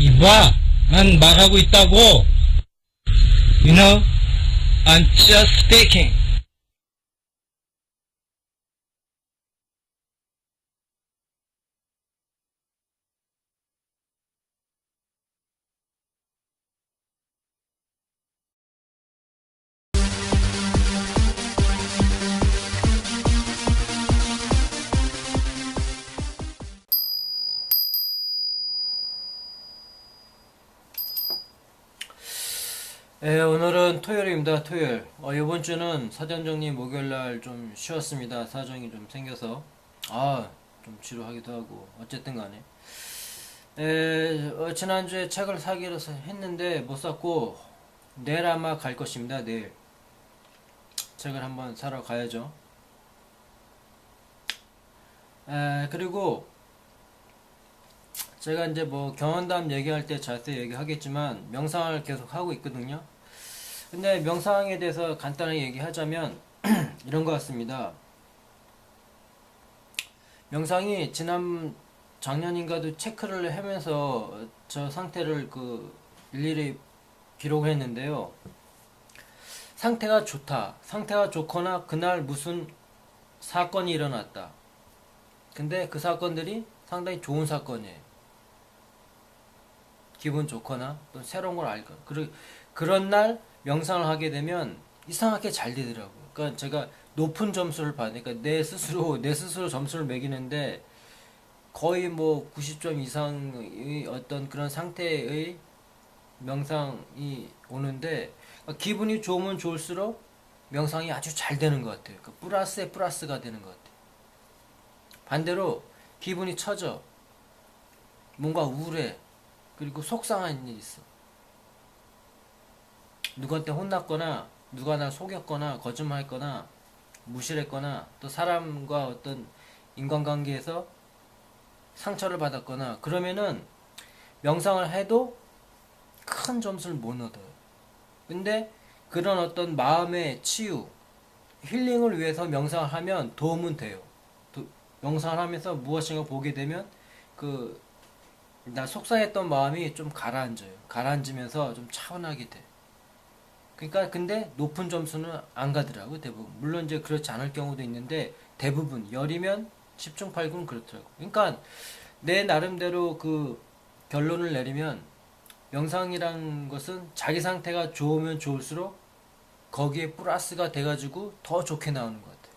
이봐, 난 말하고 있다고. You know, I'm just speaking. 오늘은 토요일입니다. 토요일. 이번 주는 사전 정리 목요일날 좀 쉬었습니다. 사정이 좀 생겨서 좀 지루하기도 하고 어쨌든 간에 지난주에 책을 사기로 했는데 못 샀고 내일 아마 갈 것입니다. 내일 책을 한번 사러 가야죠. 그리고 제가 이제 뭐 경험담 얘기할 때 자세히 얘기하겠지만 명상을 계속 하고 있거든요. 근데 명상에 대해서 간단하게 얘기하자면 이런 것 같습니다. 명상이 작년인가도 체크를 하면서 저 상태를 일일이 기록을 했는데요. 상태가 좋다. 상태가 좋거나 그날 무슨 사건이 일어났다. 근데 그 사건들이 상당히 좋은 사건이에요. 기분 좋거나 또 새로운 걸 알거나 그런 날 명상을 하게 되면 이상하게 잘 되더라고요. 그러니까 제가 높은 점수를 받으니까 내 스스로 점수를 매기는데 거의 뭐 90점 이상의 어떤 그런 상태의 명상이 오는데 기분이 좋으면 좋을수록 명상이 아주 잘 되는 것 같아요. 그러니까 플러스에 플러스가 되는 것 같아요. 반대로 기분이 처져 뭔가 우울해 그리고 속상한 일이 있어. 누구한테 혼났거나 누가 날 속였거나 거짓말했거나 무시했거나 또 사람과 어떤 인간관계에서 상처를 받았거나 그러면은 명상을 해도 큰 점수를 못 얻어요. 근데 그런 어떤 마음의 치유, 힐링을 위해서 명상을 하면 도움은 돼요. 명상을 하면서 무엇인가 보게 되면 나 속상했던 마음이 좀 가라앉아요. 가라앉으면서 좀 차분하게 돼. 그러니까 근데 높은 점수는 안 가더라고 대부분. 물론 이제 그렇지 않을 경우도 있는데 대부분 열이면 10중 8군 그렇더라고. 그러니까 내 나름대로 결론을 내리면 명상이란 것은 자기 상태가 좋으면 좋을수록 거기에 플러스가 돼가지고 더 좋게 나오는 것 같아요.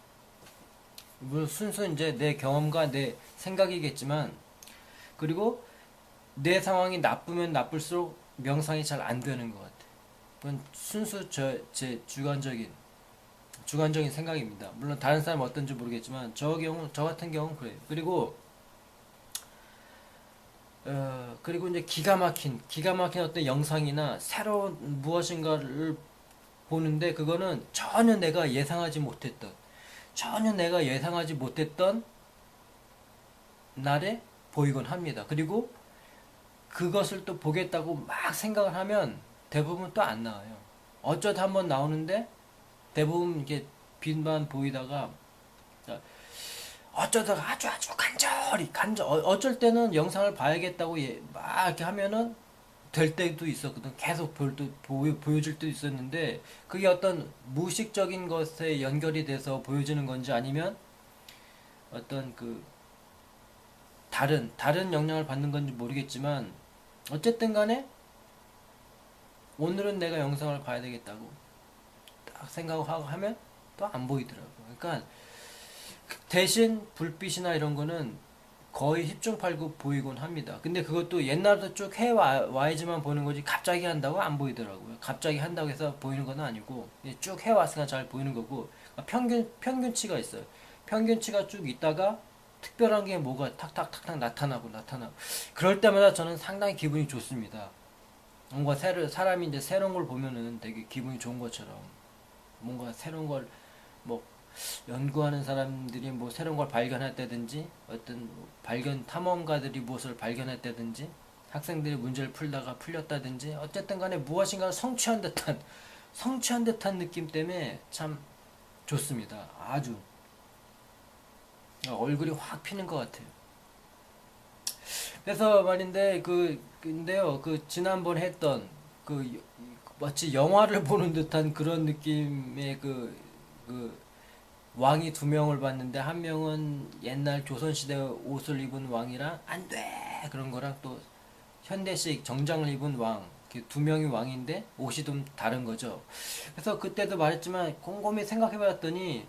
물론 순수 이제 내 경험과 내 생각이겠지만 그리고 내 상황이 나쁘면 나쁠수록 명상이 잘 안 되는 것 같아요. 그건 순수 제 주관적인 생각입니다. 물론 다른 사람 어떤지 모르겠지만 저 같은 경우는 그래요. 그리고 이제 기가 막힌 어떤 영상이나 새로운 무엇인가를 보는데 그거는 전혀 내가 예상하지 못했던 날에 보이곤 합니다. 그리고 그것을 또 보겠다고 막 생각을 하면 대부분 또 안 나와요. 어쩌다 한번 나오는데 대부분 이게 빛만 보이다가 어쩌다가 아주 어쩔 때는 영상을 봐야겠다고 막 이렇게 하면은 될 때도 있었거든. 계속 보여줄 때도 있었는데 그게 어떤 무의식적인 것에 연결이 돼서 보여지는 건지 아니면 어떤 다른 영향을 받는 건지 모르겠지만 어쨌든 간에 오늘은 내가 영상을 봐야 되겠다고 딱 생각하고 하면 또 안 보이더라고. 그러니까 대신 불빛이나 이런 거는 거의 10중 8구 보이곤 합니다. 근데 그것도 옛날부터 쭉 해와야지만 보는 거지 갑자기 한다고 안 보이더라고요. 갑자기 한다고 해서 보이는 건 아니고 쭉 해왔으니까 잘 보이는 거고 평균치가 있어요. 평균치가 쭉 있다가 특별한 게 뭐가 탁탁탁탁 나타나고 그럴 때마다 저는 상당히 기분이 좋습니다. 뭔가 사람이 이제 새로운 걸 보면은 되게 기분이 좋은 것처럼 뭔가 새로운 걸 뭐 연구하는 사람들이 뭐 새로운 걸 발견했다든지 어떤 발견 탐험가들이 무엇을 발견했다든지 학생들이 문제를 풀렸다든지 어쨌든 간에 무엇인가 성취한 듯한 느낌 때문에 참 좋습니다. 아주 얼굴이 확 피는 것 같아요. 그래서 말인데 근데요, 그 지난번 했던 그 마치 영화를 보는 듯한 그런 느낌의 그 왕이 두 명을 봤는데, 한 명은 옛날 조선시대 옷을 입은 왕이랑 안 돼! 그런 거랑, 또 현대식 정장을 입은 왕, 이렇게 두 명이 왕인데 옷이 좀 다른 거죠. 그래서 그때도 말했지만 곰곰이 생각해 봤더니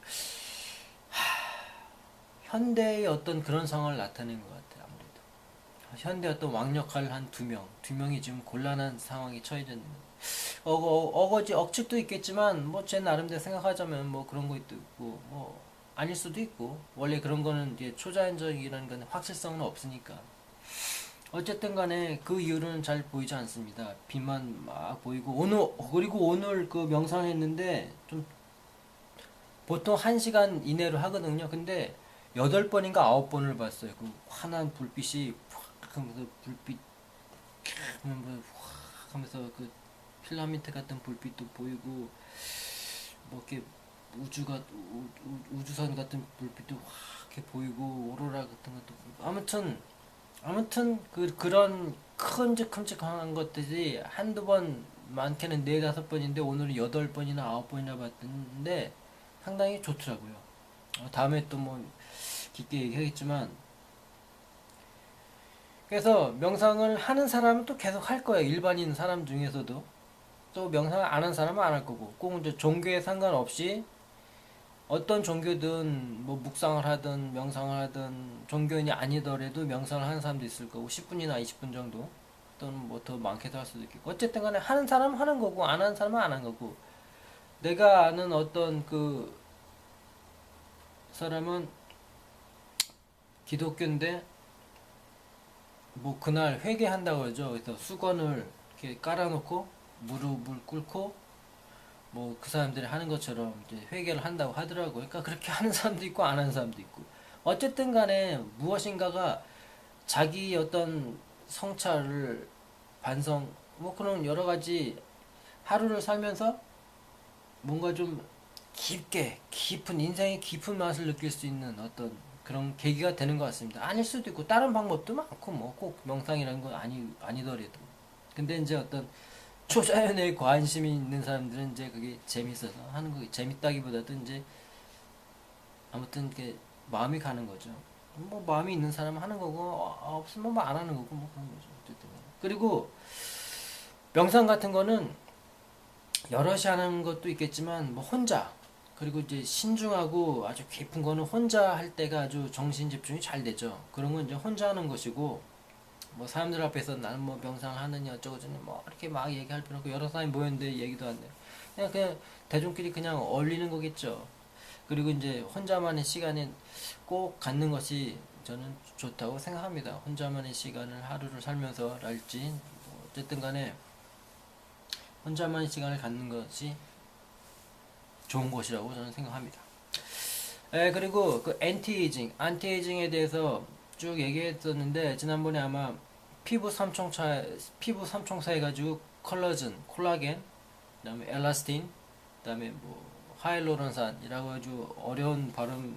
현대의 어떤 그런 상황을 나타낸 것 같아요. 아무래도 현대 어떤 왕 역할을 한 두 명이 지금 곤란한 상황에 처해져 있는, 어거지 억측도 있겠지만 뭐 제 나름대로 생각하자면 뭐 그런 것도 있고, 뭐 아닐 수도 있고, 원래 그런 거는 이제 초자연적이라는 건 확실성은 없으니까. 어쨌든 간에 그 이유는 잘 보이지 않습니다. 빛만 막 보이고, 그리고 오늘 그 명상했는데 좀 보통 1시간 이내로 하거든요. 근데 8번인가 9번을 봤어요. 그 환한 불빛이 확 하면서, 불빛 하면서 확 하면서 그 필라멘트 같은 불빛도 보이고, 뭐 이렇게 우주선 같은 불빛도 확 이렇게 보이고, 오로라 같은 것도 보이고. 아무튼 그런 큼직큼직한 것들이 한두 번, 많게는 4-5번인데 오늘은 8번이나 9번이나 봤는데 상당히 좋더라고요. 다음에 또 뭐 깊게 얘기하겠지만, 그래서 명상을 하는 사람은 또 계속 할 거예요. 일반인 사람 중에서도. 또 명상을 안 하는 사람은 안 할 거고, 꼭 이제 종교에 상관없이 어떤 종교든 뭐 묵상을 하든 명상을 하든, 종교인이 아니더라도 명상을 하는 사람도 있을 거고, 10분이나 20분 정도, 또는 뭐 더 많게도 할 수도 있겠고, 어쨌든 간에 하는 사람은 하는 거고 안 하는 사람은 안 하는 거고. 내가 아는 어떤 그 사람은 기독교인데 뭐 그날 회개한다고 그러죠. 그래서 수건을 이렇게 깔아놓고 무릎을 꿇고 뭐 그 사람들이 하는 것처럼 이제 회개를 한다고 하더라고요. 그러니까 그렇게 하는 사람도 있고 안 하는 사람도 있고. 어쨌든 간에 무엇인가가 자기 어떤 성찰을, 반성, 뭐 그런 여러 가지 하루를 살면서 뭔가 좀 깊은 인생의 깊은 맛을 느낄 수 있는 어떤 그런 계기가 되는 것 같습니다. 아닐 수도 있고 다른 방법도 많고, 뭐 꼭 명상이라는 건 아니더라도. 근데 이제 어떤 초자연에 관심이 있는 사람들은 이제 그게 재밌어서 하는 거, 재밌다기보다도 이제 아무튼 이렇게 마음이 가는 거죠. 뭐 마음이 있는 사람은 하는 거고, 없으면 뭐 안 하는 거고, 뭐 그런 거죠. 어쨌든. 그리고 명상 같은 거는 여럿이 하는 것도 있겠지만 뭐 혼자, 그리고 이제 신중하고 아주 깊은 거는 혼자 할 때가 아주 정신 집중이 잘 되죠. 그런 건 이제 혼자 하는 것이고, 뭐 사람들 앞에서 나는 뭐 명상하느냐 어쩌고저쩌고 뭐 이렇게 막 얘기할 필요 없고, 여러 사람이 모였는데 얘기도 안 돼. 그냥 대중끼리 그냥 어울리는 거겠죠. 그리고 이제 혼자만의 시간에 꼭 갖는 것이 저는 좋다고 생각합니다. 혼자만의 시간을 하루를 살면서랄지, 뭐 어쨌든 간에 혼자만의 시간을 갖는 것이 좋은 것이라고 저는 생각합니다. 그리고 그 안티에이징에 대해서 쭉 얘기했었는데, 지난번에 아마 피부 삼총사 해가지고 콜라겐, 그다음에 엘라스틴, 그다음에 뭐 하이로론산이라고 아주 어려운 발음이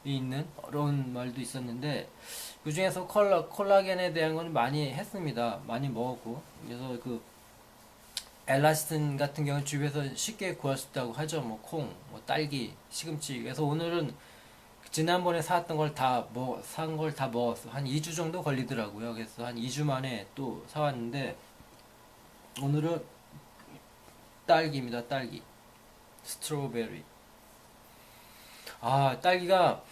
있는 어려운 말도 있었는데, 그 중에서 콜라겐에 대한 건 많이 했습니다. 많이 먹었고, 그래서 그 엘라스틴 같은 경우는 집에서 쉽게 구할 수 있다고 하죠. 뭐 콩, 뭐 딸기, 시금치. 그래서 오늘은 지난번에 사왔던 걸 산 걸 다 먹었어. 한 2주 정도 걸리더라고요. 그래서 한 2주 만에 또 사왔는데, 오늘은 딸기입니다. 딸기. 스트로베리. 딸기가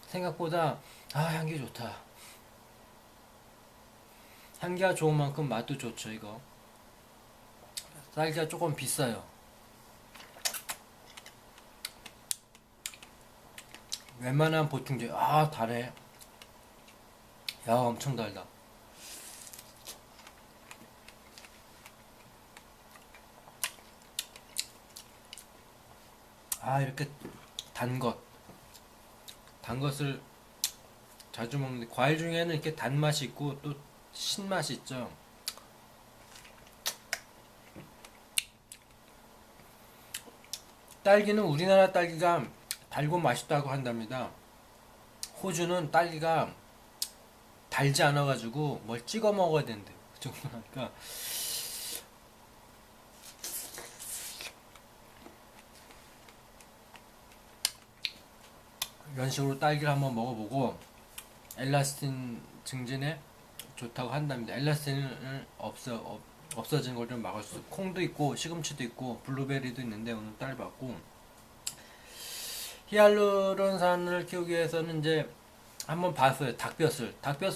생각보다, 향기 좋다. 향기가 좋은 만큼 맛도 좋죠, 이거. 딸기가 조금 비싸요. 웬만한 보충제, 달해. 야, 엄청 달다. 이렇게 단 것을 자주 먹는데, 과일 중에는 이렇게 단맛이 있고 또 신맛이 있죠. 딸기는 우리나라 딸기가 달고 맛있다고 한답니다. 호주는 딸기가 달지 않아가지고 뭘 찍어 먹어야 된대. 그 정도니까. 이런 식으로 딸기를 한번 먹어보고 엘라스틴 증진에 좋다고 한답니다. 엘라스틴은 없어지는 걸 좀 막을 수. 콩도 있고 시금치도 있고 블루베리도 있는데 오늘 딸 받고 히알루론산을 키우기 위해서는 이제 한번 봤어요. 닭볕을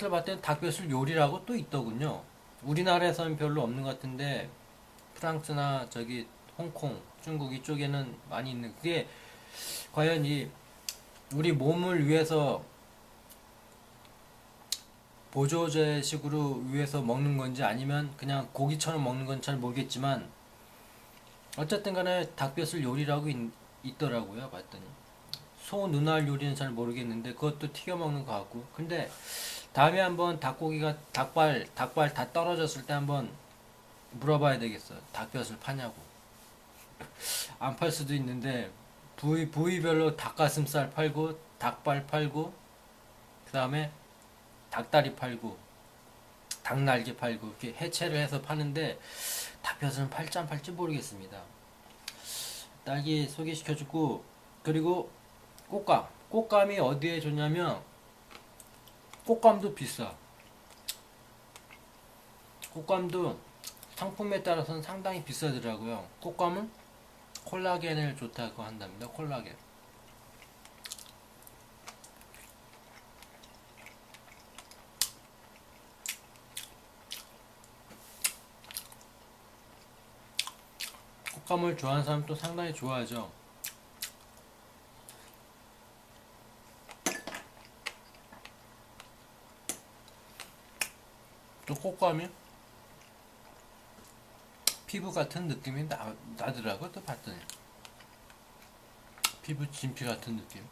봤더니 닭볕을 요리라고 또 있더군요. 우리나라에서는 별로 없는 것 같은데 프랑스나 저기 홍콩, 중국 이쪽에는 많이 있는. 그게 과연 이 우리 몸을 위해서 보조제식으로 위해서 먹는 건지 아니면 그냥 고기처럼 먹는 건지 잘 모르겠지만 어쨌든 간에 닭볕을 요리라고 있더라고요. 봤더니 소 눈알 요리는 잘 모르겠는데 그것도 튀겨 먹는 것 같고. 근데 다음에 한번 닭고기가 닭발 다 떨어졌을 때 한번 물어봐야 되겠어. 닭볕을 파냐고. 안 팔 수도 있는데 부위별로 닭가슴살 팔고 닭발 팔고 그 다음에 닭다리 팔고 닭날개 팔고 이렇게 해체를 해서 파는데 닭볕은 팔지 안 팔지 모르겠습니다. 딸기 소개시켜주고, 그리고 꽃감이 어디에 좋냐면 꽃감도 비싸. 꽃감도 상품에 따라서는 상당히 비싸더라고요. 꽃감은 콜라겐을 좋다고 한답니다. 콜라겐. 꽃감을 좋아하는 사람 또 상당히 좋아하죠. 또 꽃감이 피부 같은 느낌이 나더라고. 또 봤더니 피부 진피 같은 느낌.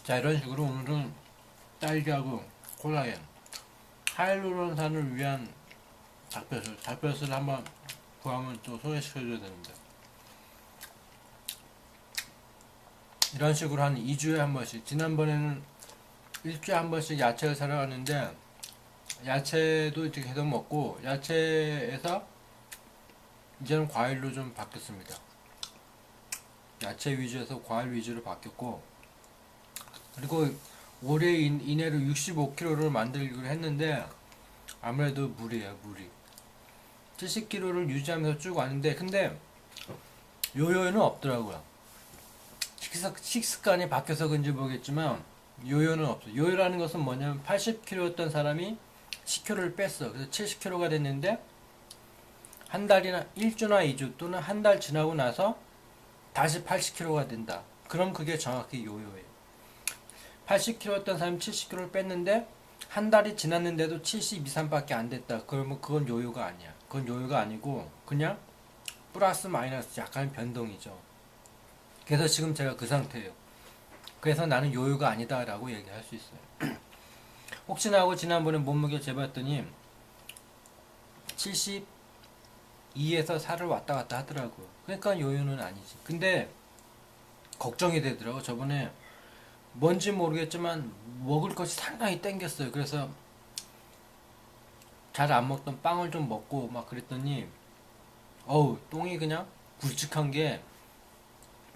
자, 이런 식으로 오늘은 딸기하고 콜라겐, 하이루론산을 위한 닭뼈슬 한번 구하면 또 소개시켜줘야 됩니다. 이런 식으로 한 2주에 한 번씩, 지난번에는 일주일에 한 번씩 야채를 사러 갔는데 야채도 이제 계속 먹고 야채에서 이제는 과일로 좀 바뀌었습니다. 야채 위주에서 과일 위주로 바뀌었고, 그리고 올해 이내로 65kg를 만들기로 했는데 아무래도 무리예요. 70kg를 유지하면서 쭉 왔는데, 근데 요요는 없더라고요. 식습관이 바뀌어서 그런지 모르겠지만 요요는 없어. 요요라는 것은 뭐냐면 80kg였던 사람이 10kg를 뺐어. 그래서 70kg가 됐는데 한 달이나 1주나 2주 또는 한 달 지나고 나서 다시 80kg가 된다. 그럼 그게 정확히 요요예요. 80kg였던 사람이 70kg를 뺐는데 한 달이 지났는데도 72, 3밖에 안 됐다. 그러면 그건 요요가 아니야. 그건 요요가 아니고 그냥 플러스 마이너스 약간 변동이죠. 그래서 지금 제가 그 상태예요. 그래서 나는 요요가 아니다 라고 얘기할 수 있어요. 혹시나 하고 지난번에 몸무게 재봤더니 72에서 4를 왔다 갔다 하더라고요. 그러니까 요요는 아니지. 근데 걱정이 되더라고. 저번에 뭔지 모르겠지만 먹을 것이 상당히 땡겼어요. 그래서 잘 안 먹던 빵을 좀 먹고 막 그랬더니 똥이 그냥 굵직한 게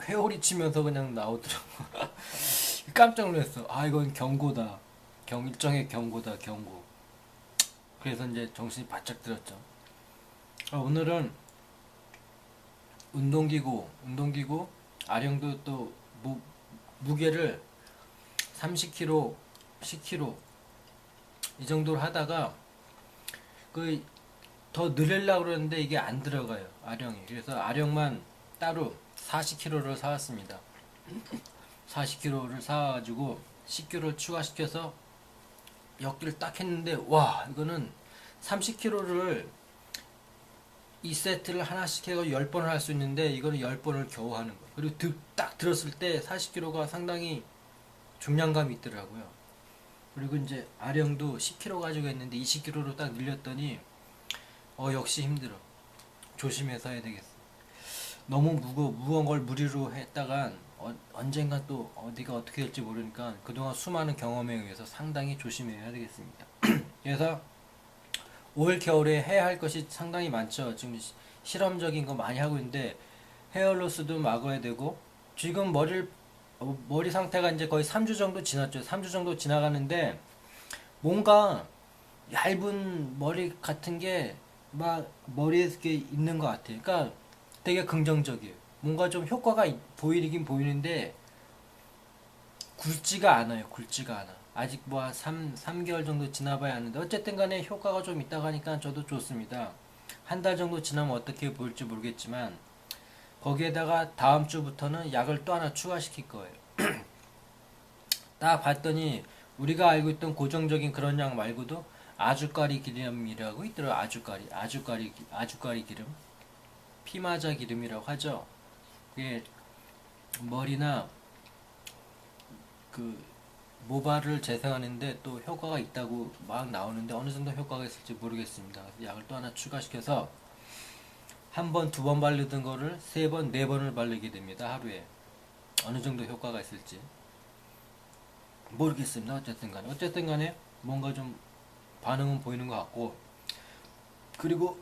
회오리 치면서 그냥 나오더라고. 깜짝 놀랐어. 이건 경고다. 일종의 경고다. 경고. 그래서 이제 정신이 바짝 들었죠. 오늘은 운동기구 아령도 또 무게를 30kg, 10kg 이 정도로 하다가 더 늘리려고 그러는데 이게 안 들어가요. 아령이. 그래서 아령만 따로 40kg를 사왔습니다. 40kg를 사가지고 10kg를 추가시켜서 엮기를 딱 했는데, 와, 이거는 30kg를 2세트를 하나씩 해서 10번을 할 수 있는데 이거는 10번을 겨우 하는 거예요. 그리고 딱 들었을 때 40kg가 상당히 중량감이 있더라고요. 그리고 이제 아령도 10kg 가지고 했는데 20kg로 딱 늘렸더니 역시 힘들어. 조심해서 해야 되겠어. 너무 무거운 걸 무리로 했다간 언젠가 또 어디가 어떻게 될지 모르니까 그동안 수많은 경험에 의해서 상당히 조심해야 되겠습니다. 그래서 올 겨울에 해야 할 것이 상당히 많죠. 지금 실험적인 거 많이 하고 있는데 헤어로스도 막아야 되고 지금 머리 상태가 이제 거의 3주 정도 지났죠. 3주 정도 지나가는데 뭔가 얇은 머리 같은 게 막 머리에 이렇게 있는 것 같아요. 그러니까 되게 긍정적이에요. 뭔가 좀 효과가 보이긴 보이는데 굵지가 않아요. 굵지가 않아. 아직 뭐 3개월 정도 지나봐야 하는데 어쨌든 간에 효과가 좀 있다고 하니까 저도 좋습니다. 한 달 정도 지나면 어떻게 보일지 모르겠지만 거기에다가 다음 주부터는 약을 또 하나 추가시킬 거예요. 딱 봤더니 우리가 알고 있던 고정적인 그런 약 말고도 아주까리 기름이라고 있더라고요. 아주까리 기름. 피마자 기름이라고 하죠. 그게 머리나 그 모발을 재생하는데 또 효과가 있다고 막 나오는데 어느 정도 효과가 있을지 모르겠습니다. 약을 또 하나 추가시켜서 한 번, 두 번 바르던 거를 세 번, 네 번을 바르게 됩니다. 하루에. 어느 정도 효과가 있을지 모르겠습니다. 어쨌든 간에 뭔가 좀 반응은 보이는 것 같고, 그리고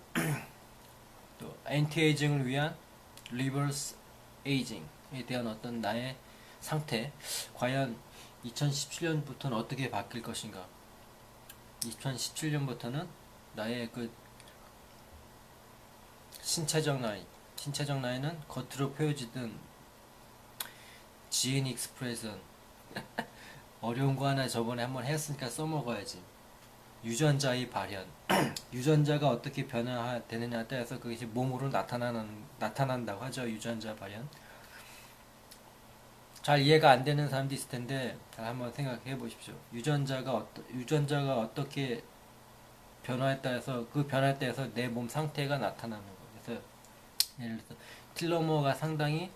또 엔티에이징을 위한 리버스 에이징에 대한 어떤 나의 상태, 과연 2017년부터는 어떻게 바뀔 것인가. 2017년부터는 나의 그 신체적 나이는 겉으로 표해지던 지인 익스프레션 어려운 거 하나 저번에 한번 했으니까 써먹어야지. 유전자의 발현. 유전자가 어떻게 변화되느냐에 따라서 그것이 몸으로 나타난다고 하죠. 유전자 발현. 잘 이해가 안 되는 사람도 있을 텐데 잘 한번 생각해 보십시오. 유전자가 어떻게 변화에 따라서 그 변화에 따라서 내 몸 상태가 나타나는 거예요. 그래서 예를 들어서 틸로머가 상당히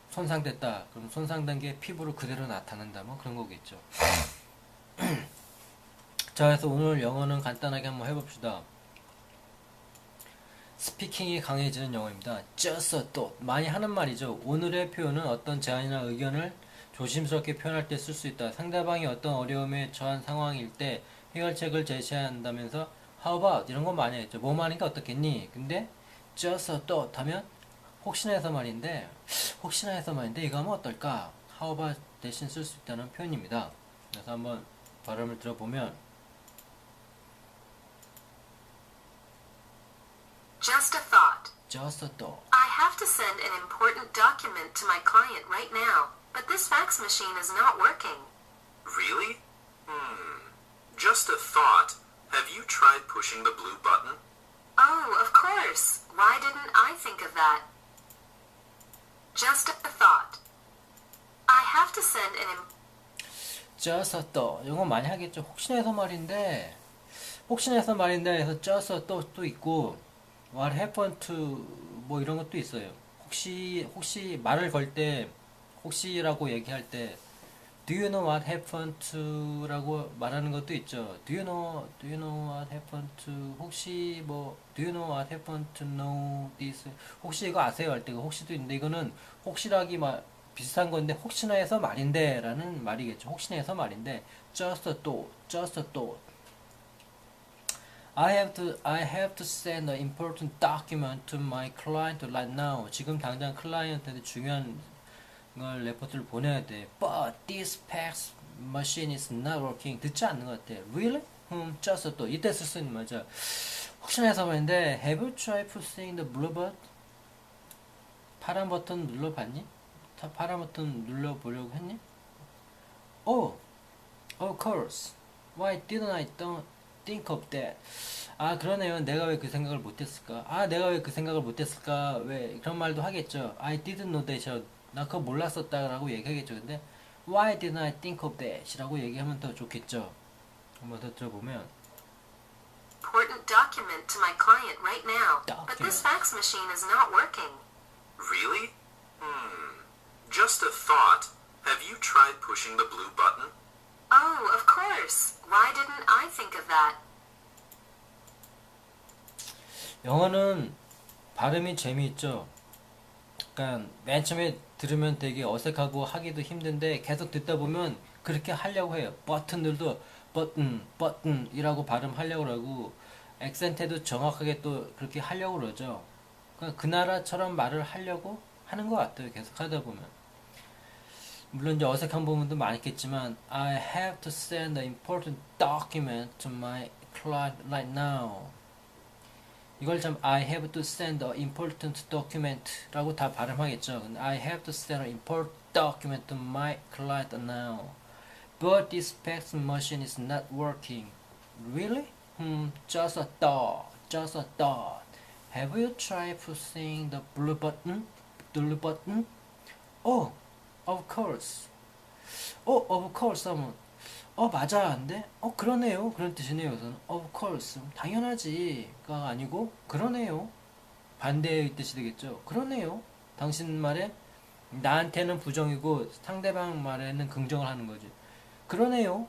손상됐다. 그럼 손상된 게 피부로 그대로 나타난다. 뭐 그런 거겠죠. 자, 그래서 오늘 영어는 간단하게 한번 해봅시다. 스피킹이 강해지는 영어입니다. just a thought. 많이 하는 말이죠. 오늘의 표현은 어떤 제안이나 의견을 조심스럽게 표현할 때 쓸 수 있다. 상대방이 어떤 어려움에 처한 상황일 때 해결책을 제시한다면서 how about 이런 거 많이 했죠. 뭐 하니까 어떻겠니? 근데 just a thought 하면 혹시나 해서 말인데 이거 하면 어떨까? how about 대신 쓸 수 있다는 표현입니다. 그래서 한번 발음을 들어보면 Just a thought. just a thought. I have to send an important document to my client right now, but this fax machine is not working. Really? Just a thought. Have you tried pushing the blue button? Oh, of course. Why didn't I think of that? Just a thought. I have to send an just a thought. 이거 많이 하겠죠. 혹시나 해서 말인데 해서 just a thought도 있고 what happened to 뭐 이런 것도 있어요. 혹시 말을 걸 때 혹시라고 얘기할 때 do you know what happened to 라고 말하는 것도 있죠. do you know what happened to 혹시 뭐 do you know what happened to know this 혹시 이거 아세요 할 때 혹시도 있는데 이거는 혹시라기 비슷한 건데 혹시나 해서 말인데 라는 말이겠죠. 혹시나 해서 말인데 just a thought I have to send an important document to my client right now. 지금 당장 클라이언트한테 중요한 걸 레포트를 보내야 돼. But this fax machine is not working. 듣지 않는 것 같아. Really? just a thought. 이때 쓸 수 있는 말이죠. 혹시나 해서 말인데 Have you tried pushing the blue button? 파란 버튼 눌러봤니? 파란 버튼 눌러보려고 했니? Oh, of course. Why didn't I think of that? 아, 그러네요. 내가 왜 그 생각을 못했을까? 왜 그런 말도 하겠죠. I didn't know that. 나 그거 몰랐었다라고 얘기하겠죠. 근데 Why didn't I think of that? 라고 얘기하면 더 좋겠죠. 한번 더 들어보면 important document to my client right now, but this fax machine is not working. Really? Just a thought. Have you tried pushing the blue button? Oh, of course. Why didn't I think of that? 영어는 발음이 재미있죠. 그러니까 맨 처음에 들으면 되게 어색하고 하기도 힘든데 계속 듣다 보면 그렇게 하려고 해요. 버튼들도 버튼이라고 발음하려고 그러고 액센트도 정확하게 또 그렇게 하려고 그러죠. 그러니까 그 나라처럼 말을 하려고 하는 것 같아요. 계속 하다 보면. 물론 이제 어색한 부분도 많겠지만 I have to send an important document to my client right now. 이걸 참 I have to send an important document 라고 다 발음하겠죠. 근데 I have to send an important document to my client now. But this fax machine is not working. Really? Just a thought. Just a thought. Have you tried pressing the blue button? Blue button? Oh, of course. of course 하면 맞아 안돼? 그러네요. 그런 뜻이네요. 우선 of course 당연하지가 아니고 그러네요. 반대의 뜻이 되겠죠. 그러네요. 당신 말에 나한테는 부정이고 상대방 말에는 긍정을 하는 거지. 그러네요.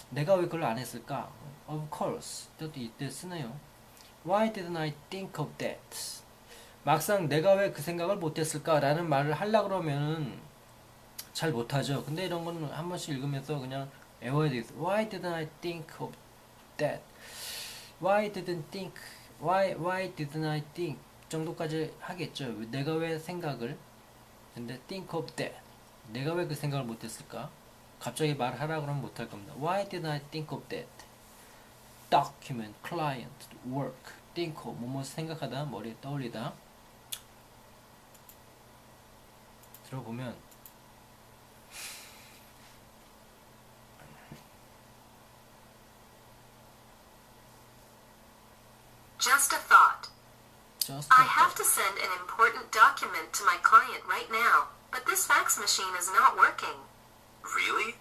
내가 왜 그걸 안 했을까? Of course. 저도 이때 쓰네요. Why didn't I think of that? 막상 내가 왜 그 생각을 못했을까? 라는 말을 하려고 그러면은 잘 못하죠. 근데 이런 거는 한 번씩 읽으면서 그냥 외워야 되겠어. Why didn't I think of that? Why didn't I think? 정도까지 하겠죠. 내가 왜 생각을? 근데 think of that. 내가 왜 그 생각을 못했을까? 갑자기 말하라 그러면 못할 겁니다. Why didn't I think of that? Document, client, work, think of, 뭐뭐 생각하다, 머리에 떠올리다. 들어보면 Just a thought. just I have to send an important document to my client right now, but this fax machine is not working. Really?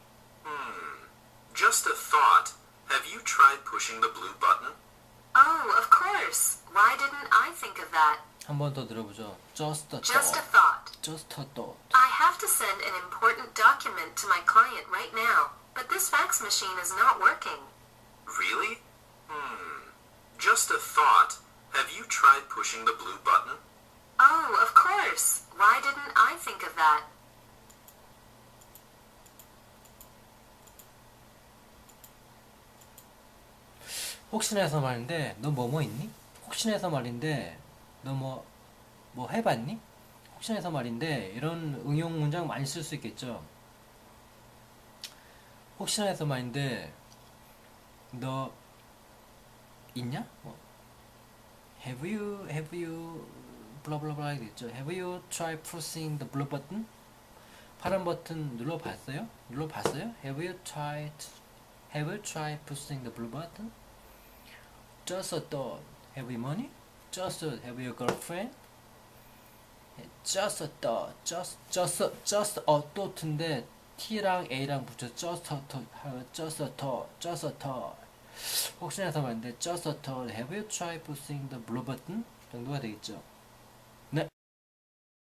Just a thought. Have you tried pushing the blue button? Oh, of course. Why didn't I think of that? 한 번 더 들어보죠. Just a Just a thought. thought. Just a thought. I have to send an important document to my client right now, but this fax machine is not working. Really? Just a thought. Have you tried pushing the blue button? Oh, of course. Why didn't I think of that? 혹시나 해서 말인데 너 뭐뭐 있니? 혹시나 해서 말인데 너 뭐 해봤니? 혹시나 해서 말인데 이런 응용 문장 많이 쓸 수 있겠죠. 혹시나 해서 말인데 너 있냐? Have you blah blah blah 되겠죠. Have you tried pressing the blue button? 파란 버튼 눌러봤어요? Have you tried pressing the blue button? Just a thought. Have you money? Have you a girlfriend? Just a thought. Just a thought인데 T랑 A랑 붙여 just a thought. 혹시나 해서 말인데 just a thought. Have you tried pressing the blue button? 정도가 되겠죠.